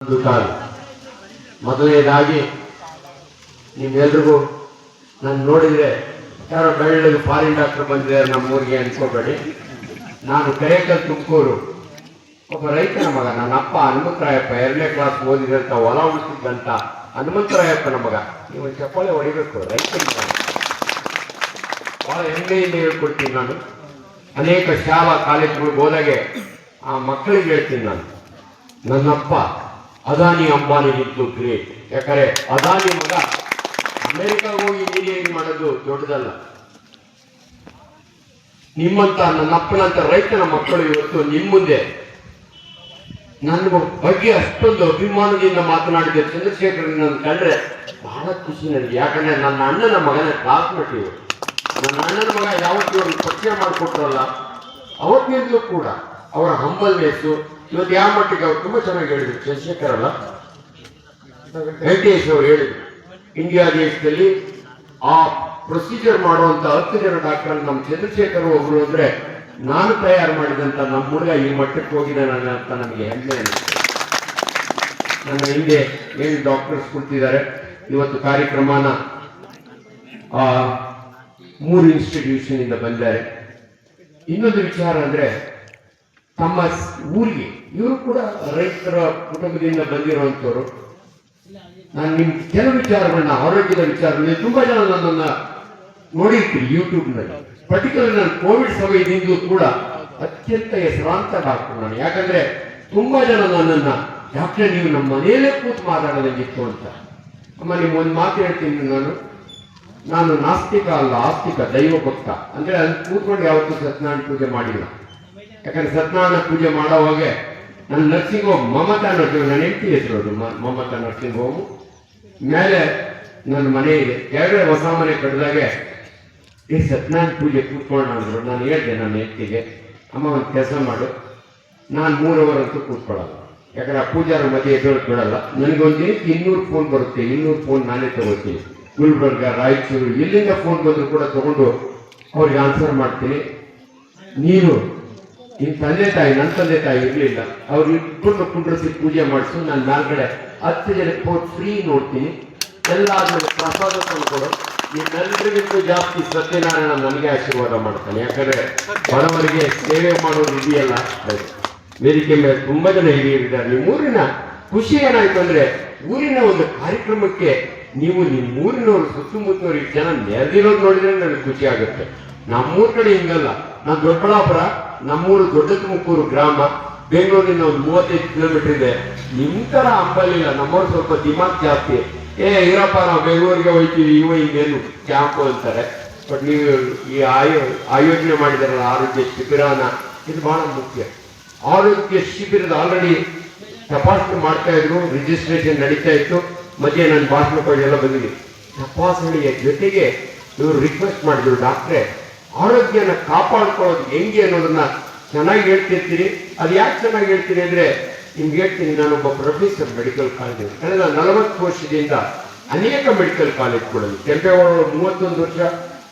ಕಾಲು ಮೊದಲನೇದಾಗಿ ನಿಮ್ಮೆಲ್ರಿಗೂ ನಾನು ನೋಡಿದರೆ ಯಾರೋ ಬೆಳ್ಳಗೆ ಫಾರಿನ್ ಡಾಕ್ಟರ್ ಬಂದಿದ್ದಾರೆ ನಮ್ಮೂರಿಗೆ ಅನ್ಕೋಬೇಡಿ. ನಾನು ಕೆರೆಕಲ್ ತುಮಕೂರು ಒಬ್ಬ ರೈತನ ಮಗ. ನನ್ನ ಅಪ್ಪ ಹನುಮಂತರಾಯಪ್ಪ 2ನೇ ಕ್ಲಾಸ್ ಓದಿದಂಥ ಹೊಲ ಉಳಿಸಿದ್ದಂಥ ಹನುಮಂತರಾಯಪ್ಪನ ಮಗ. ನೀವು ಚಪ್ಪಾಳೆ ಹೊಡಿಬೇಕು. ರೈತನಿಗೆ ಭಾಳ ಹೆಮ್ಮೆಯಿಂದ ಹೇಳ್ಕೊಡ್ತೀನಿ. ನಾನು ಅನೇಕ ಶಾಲಾ ಕಾಲೇಜುಗಳಿಗೆ ಹೋದಾಗೆ ಆ ಮಕ್ಕಳಿಗೆ ಹೇಳ್ತೀನಿ, ನಾನು ನನ್ನಪ್ಪ ಅದಾನಿ ಅಂಬಾನಿಗಿಂತಲೂ ಗ್ರೇಟ್. ಯಾಕಂದ್ರೆ ಅದಾನಿ ಮಗ ಅಮೆರಿಕಾಗೆ ಹೋಗಿ ಇಂಜಿನಿಯರಿಂಗ್ ಮಾಡೋದು ದೊಡ್ಡದಲ್ಲ. ನಿಮ್ಮಂತ ನನ್ನಪ್ಪನಂತ ರೈತನ ಮಕ್ಕಳು ಇವತ್ತು ನಿಮ್ಮ ಮುಂದೆ ನನ್ನ ಬಗ್ಗೆ ಅಷ್ಟೊಂದು ಅಭಿಮಾನದಿಂದ ಮಾತನಾಡಿದ ಚಂದ್ರಶೇಖರ್ ನನ್ನ ಕಂಡ್ರೆ ಬಹಳ ಖುಷಿ ನನಗೆ. ಯಾಕಂದ್ರೆ ನನ್ನ ಅಣ್ಣನ ಮಗನ ಕ್ಲಾಸ್ಮೇಟ್ ಇವರು. ನನ್ನ ಅಣ್ಣನ ಮಗ ಯಾವತ್ತೂ ಅವ್ರಿಗೆ ಪರಿಚಯ ಮಾಡಿಕೊಟ್ರಲ್ಲ, ಅವತ್ತಿನಿಂದಲೂ ಕೂಡ ಅವರ ಹಂಬಲ್ನೆಸ್ಸು ಇವತ್ತು ಯಾವ ಮಟ್ಟಿಗೆ ಅವ್ರು ತುಂಬಾ ಚೆನ್ನಾಗಿ ಹೇಳಿದ್ರು. ಚಂದ್ರಶೇಖರ್ ಅಲ್ಲ, ವೆಂಕಟೇಶ್ ಅವರು ಹೇಳಿದ್ರು, ಇಂಡಿಯಾ ದೇಶದಲ್ಲಿ ಆ ಪ್ರೊಸೀಜರ್ ಮಾಡುವಂತ 10 ಜನ ಡಾಕ್ಟರ್ ನಮ್ಮ ಚಂದ್ರಶೇಖರ್ ಒಬ್ರು ಅಂದ್ರೆ ನಾನು ತಯಾರು ಮಾಡಿದಂತ ನಮ್ಮ ಹುಡುಗ ಈ ಮಟ್ಟಕ್ಕೆ ಹೋಗಿದ್ದಾನೆ ಅಂತ ನನಗೆ ಹೆಮ್ಮೆ ಅನಿಸ್ತು. ನನ್ನ ಹಿಂದೆ ಏನು ಡಾಕ್ಟರ್ಸ್ ಕೊಡ್ತಿದ್ದಾರೆ ಇವತ್ತು ಕಾರ್ಯಕ್ರಮನ 3 ಇನ್ಸ್ಟಿಟ್ಯೂಷನ್ ಇಂದ ಬಂದಿದ್ದಾರೆ. ಇನ್ನೊಂದು ವಿಚಾರ ಅಂದ್ರೆ ತಮ್ಮ ಊರಿಗೆ ಇವರು ಕೂಡ ರೈತರ ಕುಟುಂಬದಿಂದ ಬಂದಿರುವಂತವರು. ನಾನು ನಿಮ್ ಕೆಲವು ವಿಚಾರಗಳನ್ನ, ಆರೋಗ್ಯದ ವಿಚಾರದಲ್ಲಿ ತುಂಬಾ ಜನ ನನ್ನನ್ನ ನೋಡಿರ್ತೀರಿ ಯೂಟ್ಯೂಬ್ನಲ್ಲಿ. ಪರ್ಟಿಕ್ಯುಲರ್ ನಾನು ಕೋವಿಡ್ ಸಮಯದಿಂದ ಕೂಡ ಅತ್ಯಂತ ಹೆಸರಾಂತ ಡಾಕ್ಟರ್ ನಾನು. ಯಾಕಂದ್ರೆ ತುಂಬಾ ಜನ ನನ್ನನ್ನ ಡಾಕ್ಟರ್ ನೀವು ನಮ್ಮ ಮನೆಯಲ್ಲೇ ಕೂತು ಮಾತಾಡೋದಂಗಿತ್ತು ಅಂತ. ಅಮ್ಮ ನಿಮ್ಗೊಂದು ಮಾತು ಹೇಳ್ತೀನಿ, ನಾನು ನಾಸ್ತಿಕ ಅಲ್ಲ, ಆಸ್ತಿಕ, ದೈವ ಭಕ್ತ. ಅಂದ್ರೆ ಅಲ್ಲಿ ಕೂತ್ಕೊಂಡು ಯಾವತ್ತೂ ಸತ್ಯನಾರಾಯಣ ಪೂಜೆ ಮಾಡಿಲ್ಲ. ಯಾಕಂದ್ರೆ ಸತ್ಯನಾರಾಯಣ ಪೂಜೆ ಮಾಡೋವಾಗೆ ನನ್ನ ನರ್ಸಿಂಗ್ ಹೋಮ್ ಮಮತಾ ನರ್ಸಿಂಗ್, ನನ್ನ ಹೆಂಡತಿ ಹೆಸರು ಅದು ಮಮತಾ ನರ್ಸಿಂಗ್ ಹೋಮು. ಮೇಲೆ ನನ್ನ ಮನೆ ಇದೆ. 2 ಹೊಸ ಮನೆ ಕಟ್ಟಿದಾಗೆ ಈ ಸತ್ಯನಾರಾಯಣ ಪೂಜೆ ಕೂತ್ಕೊಳ್ಳೋಣ ಅಂದ್ರು. ನಾನು ಹೇಳಿದೆ ನನ್ನ ಹೆಂಡತಿಗೆ, ಅಮ್ಮ ಒಂದು ಕೆಲಸ ಮಾಡು, ನಾನು 3 ಅವರ್ ಅಂತೂ ಕೂತ್ಕೊಳ್ಳಲ್ಲ. ಯಾಕಂದ್ರೆ ಆ ಪೂಜಾರ ಮಧ್ಯೆ ಎದುರು ಬಿಡಲ್ಲ. ನನಗೊಂದು ದಿನಕ್ಕೆ 200 ಫೋನ್ ಬರುತ್ತೆ. 200 ಫೋನ್ ನಾನೇ ತಗೋತೀನಿ. ಗುಲ್ಬರ್ಗ, ರಾಯಚೂರು, ಎಲ್ಲಿಂದ ಫೋನ್ ಬಂದ್ರು ಕೂಡ ತಗೊಂಡು ಅವ್ರಿಗೆ ಆನ್ಸರ್ ಮಾಡ್ತೀನಿ. ನೀನು ನಿನ್ನ ತಂದೆ ತಾಯಿ, ನನ್ನ ತಂದೆ ತಾಯಿ ಇರಲಿಲ್ಲ, ಅವ್ರು ಇಬ್ಬರನ್ನು ಕುಂಡ್ರಿಸಿ ಪೂಜೆ ಮಾಡಿಸು. ನಾನು ಮೇಲ್ಗಡೆ 10 ಜನಕ್ಕೆ ಫ್ರೀ ನೋಡ್ತೀನಿ. ಎಲ್ಲ ಆದ್ಮೇಲೆ ಪ್ರಸಾದ ತಂದ್ಕೊಡು. ನಿಮ್ಮೆಲ್ಲರಿಗಿಂತೂ ಜಾಸ್ತಿ ಸತ್ಯನಾರಾಯಣ ನನಗೆ ಆಶೀರ್ವಾದ ಮಾಡ್ತಾನೆ. ಯಾಕಂದ್ರೆ ಬಡವರಿಗೆ ಸೇವೆ ಮಾಡೋದು ಇದೆಯಲ್ಲ, ವೇದಿಕೆ ಮೇಲೆ ತುಂಬಾ ಜನ ಹಿರಿಯರಿದ್ದಾರೆ. ನಿಮ್ಮ ಊರಿನ ಖುಷಿ ಏನಾಯ್ತು ಅಂದ್ರೆ, ಊರಿನ ಒಂದು ಕಾರ್ಯಕ್ರಮಕ್ಕೆ ನೀವು ನಿಮ್ಮ ಊರಿನವರು ಸುತ್ತಮುತ್ತವರು ಜನ ನೆರೆದಿರೋದು ನೋಡಿದ್ರೆ ನನಗೆ ಖುಷಿ ಆಗುತ್ತೆ. ನಮ್ಮೂರ್ ಕಡೆ ಹಿಂಗಲ್ಲ. ನಾನು ದೊಡ್ಡಬಳ್ಳಾಪುರ, ನಮ್ಮೂರು ದೊಡ್ಡ ತುಮಕೂರು ಗ್ರಾಮ, ಬೆಂಗಳೂರಿನ ಒಂದು 35 ಕಿಲೋಮೀಟರ್ ಇದೆ. ನಿಮ್ ತರ ಅಂಬಲಿಲ್ಲ. ನಮ್ಮವ್ರು ಸ್ವಲ್ಪ ದಿಮಾಗ್ ಜಾಸ್ತಿ. ಇರಪ್ಪ ನಾವು ಬೆಂಗಳೂರಿಗೆ ಹೋಗ್ತೀವಿ, ಹಿಂಗೇನು ಕ್ಯಾಂಪು ಅಂತಾರೆ. ಬಟ್ ನೀವು ಈ ಆಯೋಜನೆ ಮಾಡಿದಾರಲ್ಲ ಆರೋಗ್ಯ ಶಿಬಿರನ, ಇದು ಬಹಳ ಮುಖ್ಯ. ಆರೋಗ್ಯ ಶಿಬಿರದ ಆಲ್ರೆಡಿ ತಪಾಸಣೆ ಮಾಡ್ತಾ ಇದ್ರು, ರಿಜಿಸ್ಟ್ರೇಷನ್ ನಡೀತಾ ಇತ್ತು. ಮಧ್ಯೆ ನನ್ನ ಭಾಷಣ ಎಲ್ಲ ಬಂದಿದೆ. ತಪಾಸಣೆಯ ಜೊತೆಗೆ ಇವರು ರಿಕ್ವೆಸ್ಟ್ ಮಾಡಿದ್ರು, ಡಾಕ್ಟ್ರೆ ಆರೋಗ್ಯನ ಕಾಪಾಡ್ಕೊಳ್ಳೋದು ಹೆಂಗೆ ಅನ್ನೋದನ್ನ ಚೆನ್ನಾಗಿ ಹೇಳ್ತಿರ್ತೀರಿ. ಅದು ಯಾಕೆ ಚೆನ್ನಾಗಿ ಹೇಳ್ತೀನಿ ಅಂದ್ರೆ, ನಿಮ್ಗೆ ಹೇಳ್ತೀನಿ, ನಾನೊಬ್ಬ ಪ್ರೊಫೆಸರ್ ಮೆಡಿಕಲ್ ಕಾಲೇಜ್. ಕಳೆದ 40 ವರ್ಷದಿಂದ ಅನೇಕ ಮೆಡಿಕಲ್ ಕಾಲೇಜ್ಗಳಲ್ಲಿ, ಕೆಂಪೇಗೌಡ 31 ವರ್ಷ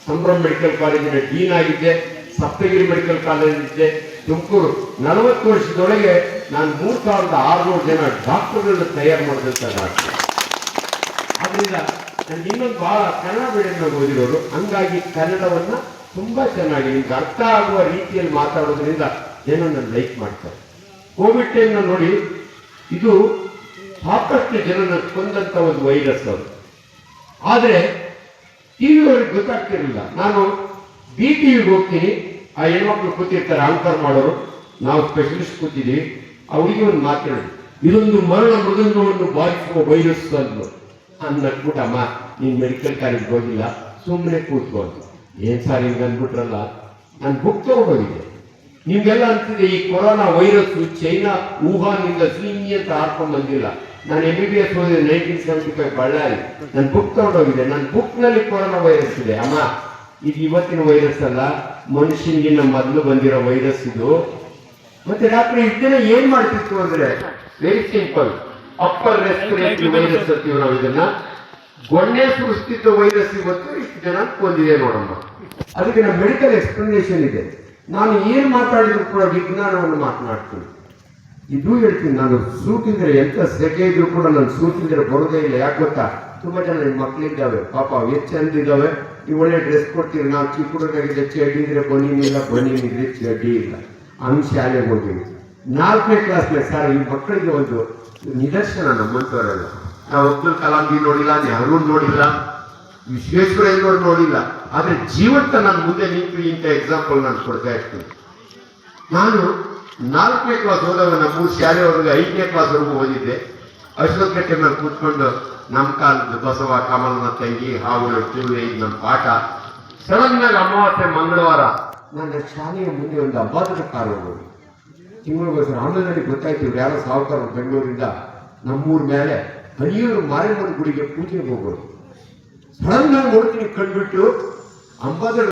ಸಂಭ್ರಮ್ ಮೆಡಿಕಲ್ ಕಾಲೇಜಿನ ಡೀನ್ ಆಗಿದ್ದೆ, ಸಪ್ತಗಿರಿ ಮೆಡಿಕಲ್ ಕಾಲೇಜ್ ಇದ್ದೆ, ತುಮಕೂರು. 40 ವರ್ಷದೊಳಗೆ ನಾನು 3600 ಜನ ಡಾಕ್ಟರ್ಗಳನ್ನ ತಯಾರು ಮಾಡಿದಂತ ಡಾಕ್ಟರ್. ಆದ್ರಿಂದ ನನಗೆ ಇನ್ನೊಂದು ಬಹಳ ಕನ್ನಡ ಮೀಡಿಯಂನಲ್ಲಿ ಓದಿರೋರು, ಹಂಗಾಗಿ ಕನ್ನಡವನ್ನ ತುಂಬಾ ಚೆನ್ನಾಗಿ ನಿಮ್ಗೆ ಅರ್ಥ ಆಗುವ ರೀತಿಯಲ್ಲಿ ಮಾತಾಡೋದ್ರಿಂದ ಜನ ನನ್ನ ಲೈಕ್ ಮಾಡ್ತಾರೆ. ಕೋವಿಡ್ ಟೈಮ್ನಲ್ಲಿ ನೋಡಿ, ಇದು ಸಾಕಷ್ಟು ಜನನ ಕೊಂದಂತ ಒಂದು ವೈರಸ್ ಅದು. ಆದ್ರೆ ಟಿವಿಯವ್ರಿಗೆ ಗೊತ್ತಾಗ್ತಿರಲಿಲ್ಲ. ನಾನು BTVಗೆ ಹೋಗ್ತೀನಿ, ಆ ಹೆಣ್ಮಕ್ಳು ಕೂತಿರ್ತಾರೆ, ಆಂಕರ್ ಮಾಡೋರು, ನಾವು ಸ್ಪೆಷಲಿಸ್ಟ್ ಕೂತಿದ್ದೀವಿ. ಆ ಹುಡುಗಿ ಒಂದು ಮಾತಾಡಿ, ಇದೊಂದು ಮರಣ ಮೃದಂಗವನ್ನು ಬಾಧಿಸುವ ವೈರಸ್ ಅಂದ್ರು. ಅನ್ನಕ್ಬಿಟ್ಟಮ್ಮ, ನೀನ್ ಮೆಡಿಕಲ್ ಕಾಲೇಜ್ ಹೋಗಿಲ್ಲ, ಸುಮ್ಮನೆ ಕೂತ್ಕೊಂಡು. ಏನ್ ಸಾರ್ ಹಿಂಗ ಅಂದ್ಬಿಟ್ರಲ್ಲ. ನಾನು ಬುಕ್ ತಗೊಂಡೋಗಿದ್ದೆ. ನಿಮ್ಗೆಲ್ಲ ಅಂತಿದೆ ಈ ಕೊರೋನಾ ವೈರಸ್ ಚೈನಾ ವುಹಾನ್ನಿಂದ ಸಿಂಗಿ ಅಂತ ಹಾರ್ಕೊಂಡ್ ಬಂದಿಲ್ಲ. ನಾನು MBBS ಓದಿದೆ 1975 ಬಳ್ಳಾರಿ. ನಾನು ಬುಕ್ ತಗೊಂಡೋಗಿದ್ದೆ. ನನ್ನ ಬುಕ್ ನಲ್ಲಿ ಕೊರೋನಾ ವೈರಸ್ ಇದೆ. ಅಮ್ಮ, ಇದು ಇವತ್ತಿನ ವೈರಸ್ ಅಲ್ಲ, ಮನುಷ್ಯನಿಗಿನ್ನ ಮೊದಲು ಬಂದಿರೋ ವೈರಸ್ ಇದು. ಮತ್ತೆ ಡಾಕ್ಟರ್ ಇದನ್ನ ಏನ್ ಮಾಡ್ತಿತ್ತು ಅಂದ್ರೆ, very simple, upper respiratory virus ಅಂತೀವಿ ನಾವು. ಇದನ್ನ ಗೊಣ್ಣೆ ಸುರಿಸ್ತಿದ್ದ ವೈರಸ್ ಇವತ್ತು ಇಷ್ಟು ಜನ ಕೊಂದಿದೆ ನೋಡಮ್ಮ. ಅದಕ್ಕೆ ನಮ್ಮ ಮೆಡಿಕಲ್ ಎಕ್ಸ್ಪ್ಲನೇಷನ್ ಇದೆ. ನಾನು ಏನ್ ಮಾತಾಡಿದ್ರು ಕೂಡ ವಿಜ್ಞಾನವನ್ನು ಮಾತನಾಡ್ತೀನಿ. ಇದು ಹೇಳ್ತೀನಿ, ನಾನು ಸೂಟಿದ್ರೆ ಎಂತ ಸೆಕೆ ಇದ್ರು ಕೂಡ ನಾನು ಸೂಟಿದ್ರೆ ಬರೋದೇ ಇಲ್ಲ. ಯಾಕೆ ಗೊತ್ತಾ, ತುಂಬಾ ಜನ ನಿಮ್ಮ ಮಕ್ಳಿದ್ದಾವೆ ಪಾಪ, ಎಷ್ಟು ಚಂದಿದ್ದಾವೆ, ನೀವು ಒಳ್ಳೆ ಡ್ರೆಸ್ ಕೊಡ್ತೀರಿ. ನಾವು ಚಿಕ್ಕ ಹುಡುಗರಿಗೆ ಚಡ್ಡಿ ಇದ್ರೆ ಬನೀನಿಲ್ಲ, ಬನೀನಿದ್ರೆ ಚಡ್ಡಿ ಇಲ್ಲ. ಹಂಗೆ ಶಾಲೆಗೆ ಹೋಗಿವಿ. 4ನೇ ಕ್ಲಾಸ್ನಲ್ಲಿ ಸರ್, ಈ ಮಕ್ಕಳಿಗೆ ಒಂದು ನಿದರ್ಶನ ನಮ್ಮಂತವರೆಲ್ಲ. ನಾವು ಅಬ್ದುಲ್ ಕಲಾಂಜಿ ನೋಡಿಲ್ಲ, ನೆಹರು ನೋಡಿಲ್ಲ, ವಿಶ್ವೇಶ್ವರಯ್ಯನವ್ರು ನೋಡಿಲ್ಲ. ಆದ್ರೆ ಜೀವಂತ ನಾನು ಮುಂದೆ ನಿಂತು ಇಂಥ ಎಕ್ಸಾಂಪಲ್ ನಾನು ಕೊಡ್ತಾ ಇರ್ತೀನಿ. ನಾನು 4ನೇ ಕ್ಲಾಸ್ ಹೋದಾಗ ನಮ್ಮೂರು ಶಾಲೆವರೆಗೆ 5ನೇ ಕ್ಲಾಸ್ವರೆಗೂ ಓದಿದ್ದೆ. ಅಶ್ವತ್ಥಕಟ್ಟೆ ಮೇಲೆ ಕೂತ್ಕೊಂಡು ನಮ್ಮ ಕಾಲದ ಬಸವ, ಕಮಲನ ತಂಗಿ, ಹಾವುಗಳು, ಟೂವೆ ಇದು ನಮ್ಮ ಪಾಠ. ಸಡನ್ ಆಗಿ ಅಮಾವಾಸ್ಯೆ ಮಂಗಳವಾರ ನನ್ನ ಶಾಲೆಯ ಮುಂದೆ ಒಂದು ಅಬ್ಬಾದದ ಕಾರ್ ಹೋಗೋದು. ತಿಂಗಳಿಗೋಸ್ಕರ ಆಮೇಲೆ ಗೊತ್ತಾಯ್ತು, ಇವ್ರು ಯಾರೋ ಸಾಹುಕಾರರು ಬೆಂಗಳೂರಿಂದ ನಮ್ಮೂರ ಮೇಲೆ ಹರಿಯೂರು ಮಾರಿಯಮ್ಮನ ಗುಡಿಗೆ ಪೂಜೆಗೆ ಹೋಗೋದು. ಸಡನ್ ಆಗಿ ನೋಡ್ತೀನಿ, ಕಂಡುಬಿಟ್ಟು ಅಂಬಾದರ